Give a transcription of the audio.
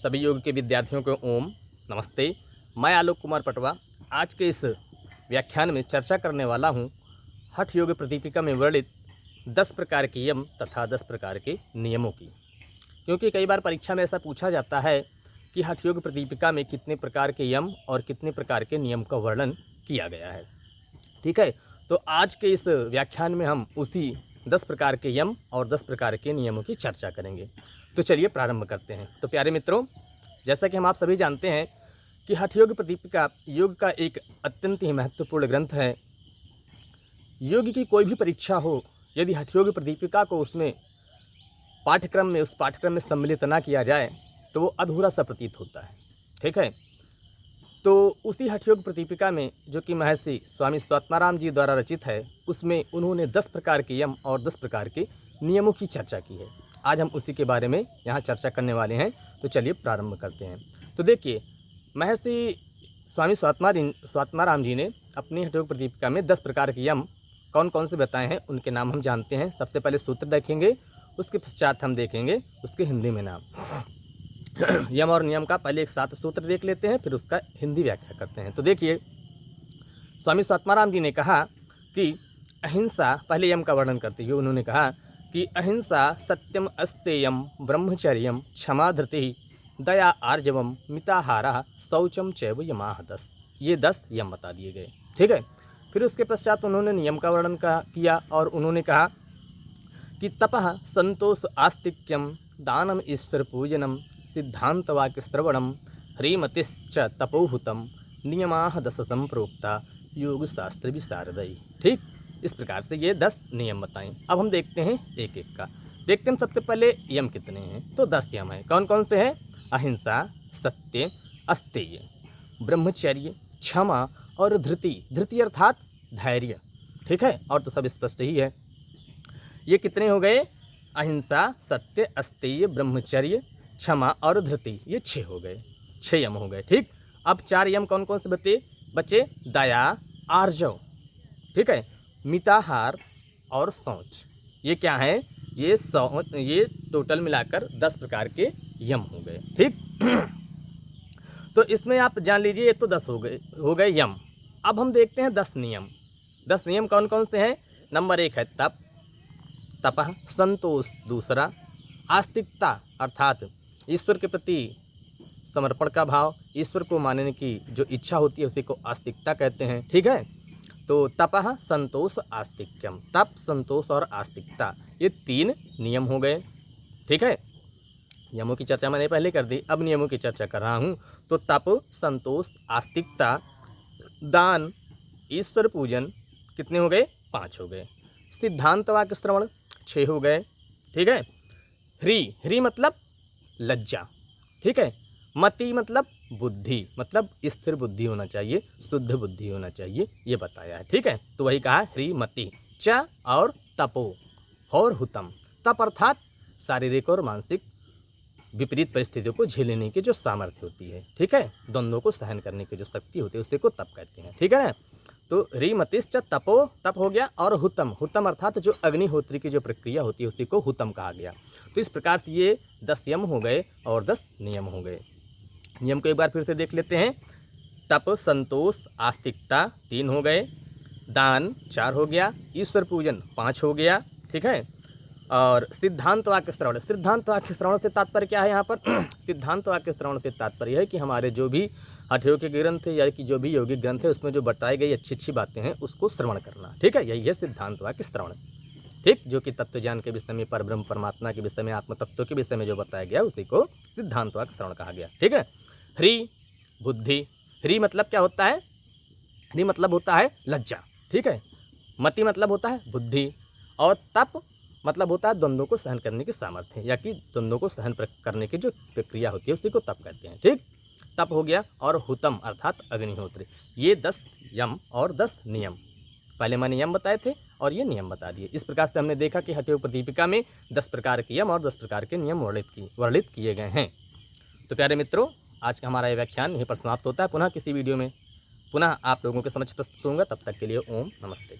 सभी योग के विद्यार्थियों को ओम नमस्ते। मैं आलोक कुमार पटवा आज के इस व्याख्यान में चर्चा करने वाला हूँ हठ योग प्रदीपिका में वर्णित 10 प्रकार के यम तथा 10 प्रकार के नियमों की। क्योंकि कई बार परीक्षा में ऐसा पूछा जाता है कि हठ योग प्रदीपिका में कितने प्रकार के यम और कितने प्रकार के नियम का वर्णन किया गया है। ठीक है, तो आज के इस व्याख्यान में हम उसी 10 प्रकार के यम और 10 प्रकार के नियमों की चर्चा करेंगे। तो चलिए प्रारंभ करते हैं। तो प्यारे मित्रों, जैसा कि हम आप सभी जानते हैं कि हठ योग प्रदीपिका योग का एक अत्यंत ही महत्वपूर्ण ग्रंथ है। योग की कोई भी परीक्षा हो, यदि हठ योग प्रदीपिका को उसमें उस पाठ्यक्रम में सम्मिलित ना किया जाए तो वो अधूरा सा प्रतीत होता है। ठीक है, तो उसी हठ योग प्रदीपिका में जो कि महर्षि स्वामी स्वात्माराम जी द्वारा रचित है, उसमें उन्होंने 10 प्रकार के यम और 10 प्रकार के नियमों की चर्चा की है। आज हम उसी के बारे में यहाँ चर्चा करने वाले हैं। तो चलिए प्रारंभ करते हैं। तो देखिए, महर्षि स्वामी स्वात्माराम जी ने अपनी हठ योग प्रदीपिका में 10 प्रकार के यम कौन कौन से बताए हैं, उनके नाम हम जानते हैं। सबसे पहले सूत्र देखेंगे, उसके पश्चात हम देखेंगे उसके हिंदी में नाम। यम और नियम का पहले एक साथ सूत्र देख लेते हैं, फिर उसका हिंदी व्याख्या करते हैं। तो देखिए, स्वामी स्वात्माराम जी ने कहा कि अहिंसा, पहले यम का वर्णन करते हुए उन्होंने कहा कि अहिंसा सत्यम अस्तेयम ब्रह्मचर्यम क्षमा धृति दया आर्जवम मिताहारा शौचम चैव यमाह 10। ये 10 यम बता दिए गए। ठीक है, फिर उसके पश्चात उन्होंने नियम का वर्णन किया और उन्होंने कहा कि तपः संतोष आस्तिक्यम दानम ईश्वर पूजनम सिद्धांत वाक्य श्रवणम ह्रीमतिश्च तपोहुतम नियमाह 10 संप्रोक्ता योग शास्त्र विशारदई। ठीक, इस प्रकार से ये 10 नियम बताएं। अब हम देखते हैं एक एक का। देखते हैं सबसे पहले यम कितने हैं। तो 10 यम हैं। कौन कौन से हैं? अहिंसा, सत्य, अस्तेय, ब्रह्मचर्य, क्षमा और धृति। धृति अर्थात धैर्य। ठीक है, और तो सब स्पष्ट ही है। ये कितने हो गए? अहिंसा, सत्य, अस्तेय, ब्रह्मचर्य, क्षमा और धृति। ये 6 हो गए, 6 यम हो गए। ठीक, अब 4 यम कौन कौन से बचे? दया, आर्जव, ठीक है, मिताहार और शौच। ये क्या है? ये टोटल मिलाकर 10 प्रकार के यम हो गए। ठीक तो इसमें आप जान लीजिए, ये तो 10 हो गए यम। अब हम देखते हैं 10 नियम। 10 नियम कौन कौन से हैं? नंबर 1 है तपः संतोष। दूसरा आस्तिकता अर्थात ईश्वर के प्रति समर्पण का भाव, ईश्वर को मानने की जो इच्छा होती है उसी को आस्तिकता कहते हैं। ठीक है, तो तपः संतोष आस्तिक्यम, तप, संतोष और आस्तिकता, ये 3 नियम हो गए। ठीक है, यमों की चर्चा मैंने पहले कर दी, अब नियमों की चर्चा कर रहा हूँ। तो तप, संतोष, आस्तिकता, दान, ईश्वर पूजन कितने हो गए? 5 हो गए। सिद्धांत वाक्य श्रवण 6 हो गए। ठीक है, ह्री मतलब लज्जा। ठीक है, मति मतलब बुद्धि, मतलब स्थिर बुद्धि होना चाहिए, शुद्ध बुद्धि होना चाहिए, ये बताया है। ठीक है, तो वही कहा ह्री मति। च और तपो और हुतम। तप अर्थात शारीरिक और मानसिक विपरीत परिस्थितियों को झेलने की जो सामर्थ्य होती है। ठीक है, द्वंद्वों को सहन करने की जो शक्ति होती है उसी को तप कहते हैं। ठीक है ना, तो ह्रीमतिश्च तपो, तप हो गया, और हुतम अर्थात जो अग्निहोत्री की जो प्रक्रिया होती है उसी को हुतम कहा गया। तो इस प्रकार से ये 10 यम हो गए और 10 नियम हो गए। नियम को एक बार फिर से देख लेते हैं। तप, संतोष, आस्तिकता 3 हो गए, दान 4 हो गया, ईश्वर पूजन 5 हो गया। ठीक है, और सिद्धांत वाक्य श्रवण। सिद्धांत वाक्य श्रवण से तात्पर्य क्या है यहाँ पर? सिद्धांत वाक्य श्रवण से तात्पर्य है कि हमारे जो भी हठ योग के ग्रंथ है या कि जो भी यौगिक ग्रंथ है उसमें जो बताई गई अच्छी अच्छी बातें हैं उसको श्रवण करना। ठीक है, यही है सिद्धांत वाक्य श्रवण। ठीक, जो कि तत्व ज्ञान के विषय में, परब्रह्म परमात्मा के विषय में, आत्म तत्व के विषय में जो बताया गया उसी को सिद्धांत वाक्य श्रवण कहा गया। ठीक है, ह्री बुद्धि। ह्री मतलब क्या होता है? ह्री मतलब होता है लज्जा। ठीक है, मति मतलब होता है बुद्धि, और तप मतलब होता है द्वंद्वों को सहन करने की सामर्थ्य, या कि द्वंद्वों को सहन करने की जो प्रक्रिया होती है उसी को तप कहते हैं। ठीक, तप हो गया, और हुतम अर्थात अग्निहोत्री। ये 10 यम और 10 नियम। पहले मैंने यम बताए थे और ये नियम बता दिए। इस प्रकार से हमने देखा कि हठ योग प्रदीपिका में 10 प्रकार के यम और 10 प्रकार के नियम वर्णित किए गए हैं। तो प्यारे मित्रों, आज का हमारा ये व्याख्यान यहीं पर समाप्त होता है। पुनः किसी वीडियो में पुनः आप लोगों के समक्ष प्रस्तुत होऊंगा। तब तक के लिए ओम नमस्ते।